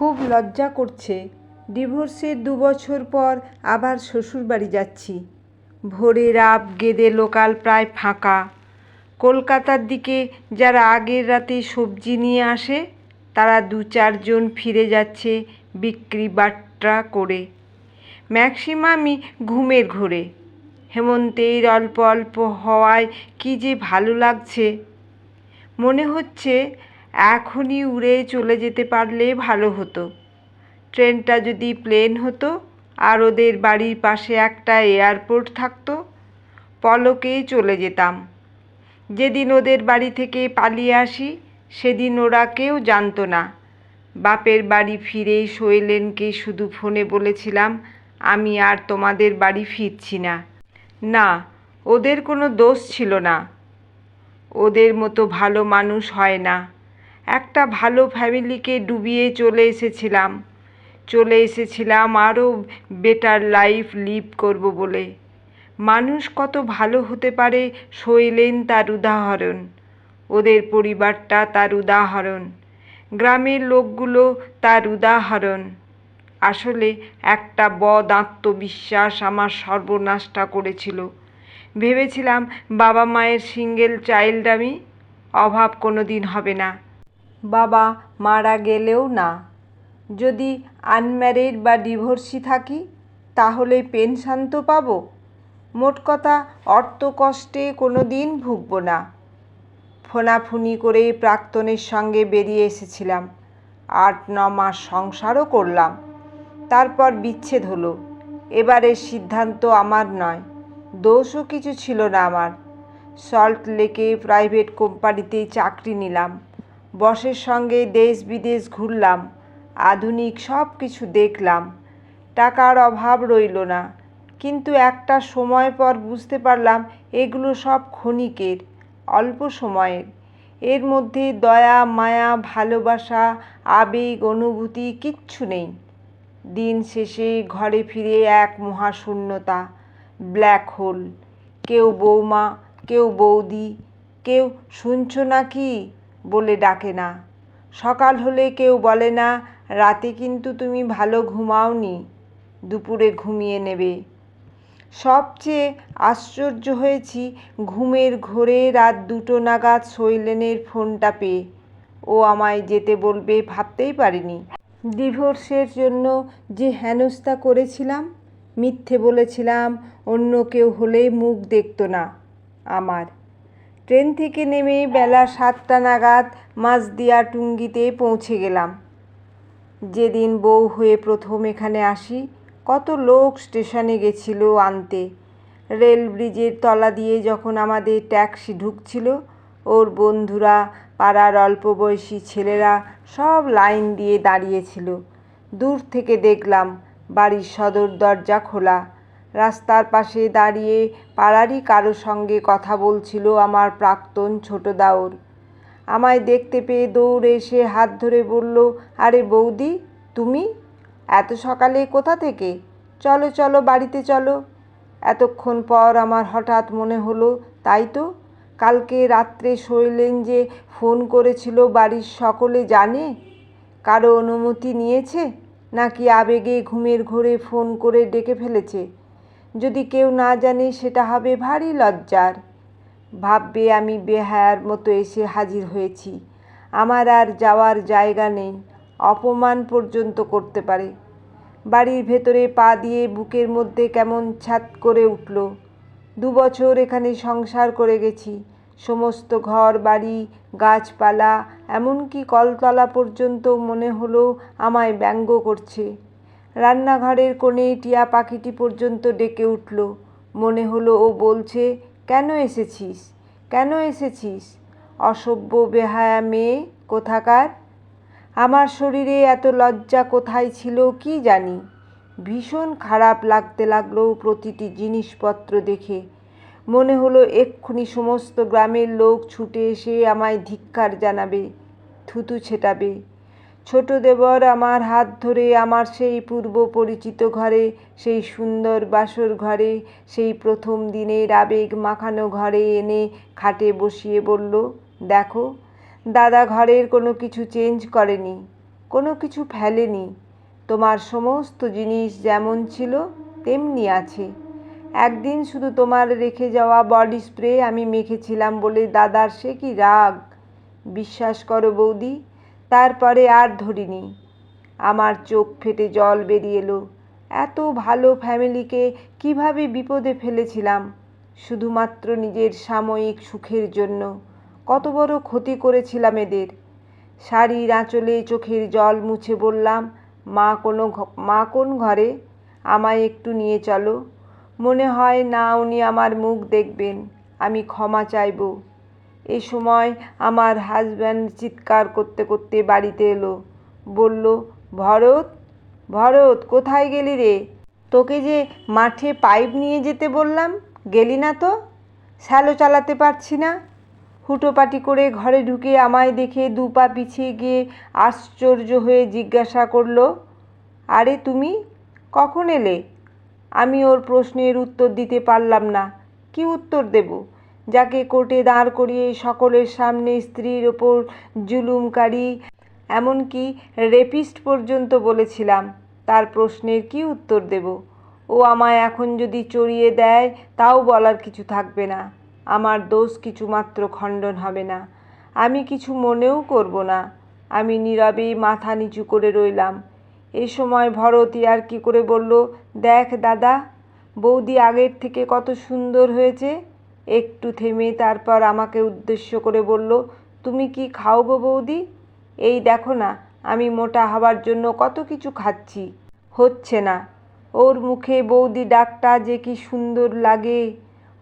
খুব লজ্জা করছে। ডিভোর্সের 2 বছর পর আবার শ্বশুরবাড়ি যাচ্ছি। ভোরের আব গেদে লোকাল প্রায় ফাঁকা। কলকাতার দিকে যারা আগের রাতে সবজি নিয়ে আসে তারা 2-4 জন ফিরে যাচ্ছে বিক্রি বাট্টা করে। ম্যাক্সিমামই ঘুমের ঘোরে। হেমন্তের অল্প অল্প হওয়ায় কী যে ভালো লাগছে। মনে হচ্ছে এখনই উড়ে চলে যেতে পারলে ভালো হতো। ট্রেনটা যদি প্লেন হতো আর ওদের বাড়ির পাশে একটা এয়ারপোর্ট থাকতো, পলকেই চলে যেতাম। যেদিন ওদের বাড়ি থেকে পালিয়ে আসি সেদিন ওরা কেউ জানতো না। বাপের বাড়ি ফিরে শৈলেনকে শুধু ফোনে বলেছিলাম, আমি আর তোমাদের বাড়ি ফিরছি না। না, ওদের কোনো দোষ ছিল না। ওদের মতো ভালো মানুষ হয় না। একটা ভালো ফ্যামিলিকে ডুবিয়ে চলে এসেছিলাম আরও বেটার লাইফ লিভ করব বলে। মানুষ কত ভালো হতে পারে শৈলেন তার উদাহরণ, ওদের পরিবারটা তার উদাহরণ, গ্রামের লোকগুলো তার উদাহরণ। আসলে একটা বদ আত্মবিশ্বাস আমার সর্বনাশটা করেছিল। ভেবেছিলাম বাবা মায়ের সিঙ্গেল চাইল্ড আমি, অভাব কোনো দিন হবে না। বাবা মারা গেলেও না। যদি আনম্যারিড বা ডিভোর্সি থাকি তাহলে পেনশন তো পাবো। মোট কথা অর্থকষ্টে কোনো দিন ভুগব না। ফোনাফুনি করে প্রাক্তনের সঙ্গে বেরিয়ে এসেছিলাম। 8-9 মাস সংসারও করলাম। তারপর বিচ্ছেদ হলো। এবারের সিদ্ধান্ত আমার নয়, দোষও কিছু ছিল না আমার। সল্ট লেকে প্রাইভেট কোম্পানিতে চাকরি নিলাম। বসের সঙ্গে দেশ বিদেশ ঘুরলাম, আধুনিক সব কিছু দেখলাম। টাকার অভাব রইল না। কিন্তু একটা সময় পর বুঝতে পারলাম এগুলো সব ক্ষণিকের, অল্প সময়ের। এর মধ্যে দয়া মায়া ভালোবাসা আবেগ অনুভূতি কিচ্ছু নেই। দিন শেষে ঘরে ফিরে এক মহাশূন্যতা, ব্ল্যাক হোল। কেউ বৌমা, কেউ বৌদি, কেউ শুনছো নাকি বলে ডাকে না। সকাল হলে কেউ বলে না, রাতে কিন্তু তুমি ভালো ঘুমাওনি, দুপুরে ঘুমিয়ে নেবে। সবচেয়ে আশ্চর্য হয়েছি ঘুমের ঘোরে রাত 2টো নাগাদ শৈলেনের ফোনটা পেয়ে। ও আমায় যেতে বলবে ভাবতেই পারিনি। ডিভোর্সের জন্য যে হেনস্থা করেছিলাম, মিথ্যে বলেছিলাম অন্য কেউ হলে মুখ দেখতো না আমার। ট্রেন থেকে নেমে বেলা 7টা নাগাদ মাঝদিয়া টুঙ্গিতে পৌঁছে গেলাম। যেদিন বউ হয়ে প্রথম এখানে আসি কত লোক স্টেশনে গেছিল আনতে। রেল ব্রিজের তলা দিয়ে যখন আমাদের ট্যাক্সি ঢুকছিল, ওর বন্ধুরা পাড়ার অল্প বয়সী ছেলেরা সব লাইন দিয়ে দাঁড়িয়েছিল। দূর থেকে দেখলাম বাড়ির সদর দরজা খোলা। রাস্তার পাশে দাঁড়িয়ে পাড়ারই কারো সঙ্গে কথা বলছিল আমার প্রাক্তন ছোট দাওর। আমায় দেখতে পেয়ে দৌড়ে এসে হাত ধরে বলল, আরে বৌদি, তুমি এত সকালে কোথা থেকে? চলো চলো বাড়িতে চলো। এতক্ষণ পর আমার হঠাৎ মনে হলো, তাই তো, কালকে রাত্রে শৈলেন যে ফোন করেছিল বাড়ির সকলে জানে? কারো অনুমতি নিয়েছে নাকি আবেগে ঘুমের ঘোরে ফোন করে ডেকে ফেলেছে? যদি কেউ না জানে সেটা হবে ভারী লজ্জার। ভাববে আমি বেহায়ার মতো এসে হাজির হয়েছি। আমার আর যাওয়ার জায়গা নেই, অপমান পর্যন্ত করতে পারে। বাড়ির ভেতরে পা দিয়ে বুকের মধ্যে কেমন ছ্যাঁত করে উঠল। 2 বছর এখানে সংসার করে গেছি। সমস্ত ঘর বাড়ি গাছপালা এমনকি কলতলা পর্যন্ত মনে হলো আমায় ব্যঙ্গ করছে। রান্নাঘরের কোণে টিয়া পাখিটি পর্যন্ত ডেকে উঠল। মনে হলো ও বলছে, কেন এসেছিস, কেন এসেছিস, অসভ্য বেহায়া মেয়ে কোথাকার। আমার শরীরে এত লজ্জা কোথায় ছিল কি জানি। ভীষণ খারাপ লাগতে লাগলো প্রতিটি জিনিসপত্র দেখে। মনে হলো এক্ষুনি সমস্ত গ্রামের লোক ছুটে এসে আমায় ধিক্কার জানাবে, থুতু ছেটাবে। ছোট দেবর আমার হাত ধরে আমার সেই পূর্ব পরিচিত ঘরে, সেই সুন্দর বাসর ঘরে, সেই প্রথম দিনের আবেগ মাখানো ঘরে এনে খাটে বসিয়ে বলল, দেখো দাদা ঘরের কোনো কিছু চেঞ্জ করেনি, কোনো কিছু ফেলেনি। তোমার সমস্ত জিনিস যেমন ছিল তেমনি আছে। একদিন শুধু তোমার রেখে যাওয়া বডি স্প্রে আমি মেখেছিলাম বলে দাদার সে কি রাগ! বিশ্বাস করো বৌদি, তারপরে আর ধরিনি। আমার চোখ ফেটে জল বেরিয়ে এলো। এত ভালো ফ্যামিলিকে কিভাবে বিপদে ফেলেছিলাম শুধুমাত্র নিজের সাময়িক সুখের জন্য। কত বড় ক্ষতি করেছিলাম এদের। শাড়ির আঁচলে চোখের জল মুছে বললাম, মা কোন ঘরে? আমায় একটু নিয়ে চলো। মনে হয় না উনি আমার মুখ দেখবেন, আমি ক্ষমা চাইব। এ সময় আমার হাজব্যান্ড চিৎকার করতে করতে বাড়িতে এলো। বলল, ভরত, ভরত কোথায় গেলি রে? তোকে যে মাঠে পাইপ নিয়ে যেতে বললাম, গেলি না তো? শ্যালো চালাতে পারছি না। হুটোপাটি করে ঘরে ঢুকে আমায় দেখে দু পা পিছিয়ে গিয়ে আশ্চর্য হয়ে জিজ্ঞাসা করলো, আরে তুমি কখন এলে? আমি ওর প্রশ্নের উত্তর দিতে পারলাম না। কি উত্তর দেব? যাকে কোর্টে দাঁড় করিয়ে সকলের সামনে স্ত্রীর ওপর জুলুমকারী, এমনকি রেপিস্ট পর্যন্ত বলেছিলাম, তার প্রশ্নের কি উত্তর দেব? ও আমায় এখন যদি চড়িয়ে দেয় তাও বলার কিছু থাকবে না। আমার দোষ কিছুমাত্র খণ্ডন হবে না। আমি কিছু মনেও করব না। আমি নীরবে মাথা নিচু করে রইলাম। এই সময় ভরত ইয়ার্কি করে বলল, দেখ দাদা, বৌদি আগের থেকে কত সুন্দর হয়েছে। একটু থেমে তারপর আমাকে উদ্দেশ্য করে বলল, তুমি কি খাও গো বৌদি? এই দেখো না, আমি মোটা হবার জন্য কত কিছু খাচ্ছি, হচ্ছে না। ওর মুখে বৌদি ডাকটা যে কি সুন্দর লাগে।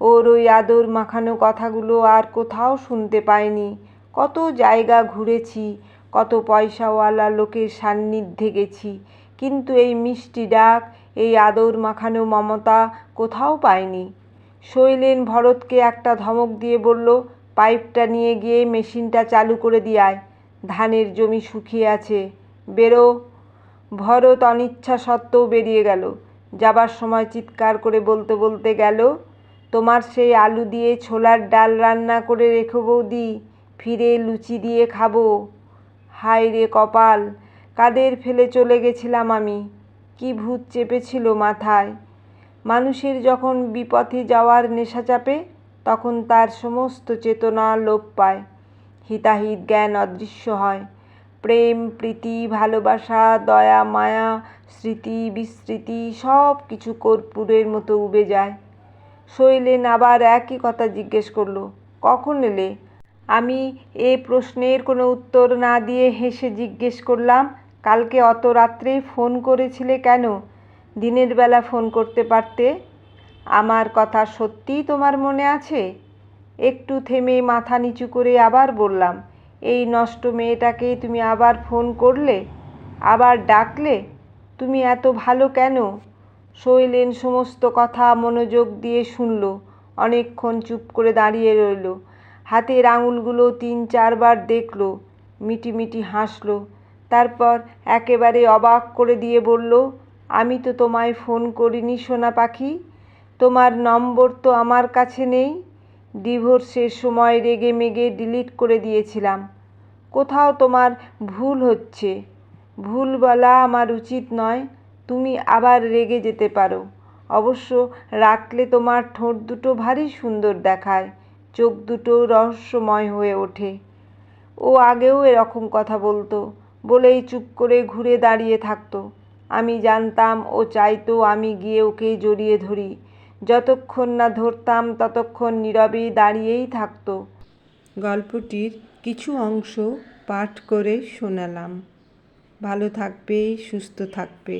ওর ওই আদর মাখানো কথাগুলো আর কোথাও শুনতে পাইনি। কত জায়গা ঘুরেছি, কত পয়সাওয়ালা লোকের সান্নিধ্যে গেছি, কিন্তু এই মিষ্টি ডাক, এই আদর মাখানো মমতা কোথাও পাইনি। শৈলেন ভরতকে একটা ধমক দিয়ে বলল, পাইপটা নিয়ে গিয়ে মেশিনটা চালু করে দিয়ে আয়। ধানের জমি শুকিয়ে আছে, বেরো। ভরত অনিচ্ছা সত্ত্বেও বেরিয়ে গেল। যাবার সময় চিৎকার করে বলতে বলতে গেল, তোমার সেই আলু দিয়ে ছোলার ডাল রান্না করে রেখো বৌদি, ফিরে লুচি দিয়ে খাবো। হায় রে কপাল, কাদের ফেলে চলে গেছিলাম আমি! কি ভূত চেপেছিল মাথায়! মানুষের যখন বিপথে যাওয়ার নেশা চাপে তখন তার সমস্ত চেতনা লোপ পায়, হিতাহিত জ্ঞান অদৃশ্য হয়। প্রেম, প্রীতি, ভালোবাসা, দয়া, মায়া, স্মৃতি, বিস্মৃতি সব কিছু কর্পূরের মতো উবে যায়। শৈলেন আবার একই কথা জিজ্ঞেস করলো, কখন এলে? আমি এ প্রশ্নের কোনো উত্তর না দিয়ে হেসে জিজ্ঞেস করলাম, কালকে অত রাত্রে ফোন করেছিলে কেন? দিনের বেলা ফোন করতে পারতে। আমার কথা সত্যিই তোমার মনে আছে? একটু থেমে মাথা নিচু করে আবার বললাম, এই নষ্ট মেয়েটাকে তুমি আবার ফোন করলে, আবার ডাকলে? তুমি এত ভালো কেন? শৈলেন সমস্ত কথা মনোযোগ দিয়ে শুনল। অনেকক্ষণ চুপ করে দাঁড়িয়ে রইল। হাতের আঙুলগুলো 3-4 বার দেখল, মিটিমিটি হাসল। তারপর একেবারে অবাক করে দিয়ে বলল, আমি তো তোমায় ফোন করিনি সোনা পাখি। তোমার নম্বর তো আমার কাছে নেই। ডিভোর্সের সময় রেগে মেগে ডিলিট করে দিয়েছিলাম। কোথাও তোমার ভুল হচ্ছে। ভুল বলা আমার উচিত নয়। তুমি আবার রেগে যেতে পারো। অবশ্য রাখলে তোমার ঠোঁট দুটো ভারী সুন্দর দেখায়, চোখ দুটো রহস্যময় হয়ে ওঠে। ও আগেও এরকম কথা বলতো বলেই চুপ করে ঘুরে দাঁড়িয়ে থাকতো। আমি জানতাম ও চাইতো আমি গিয়ে ওকে জড়িয়ে ধরি। যতক্ষণ না ধরতাম ততক্ষণ নীরবে দাঁড়িয়েই থাকতো। গল্পটির কিছু অংশ পাঠ করে শোনালাম। ভালো থাকবে, সুস্থ থাকবে।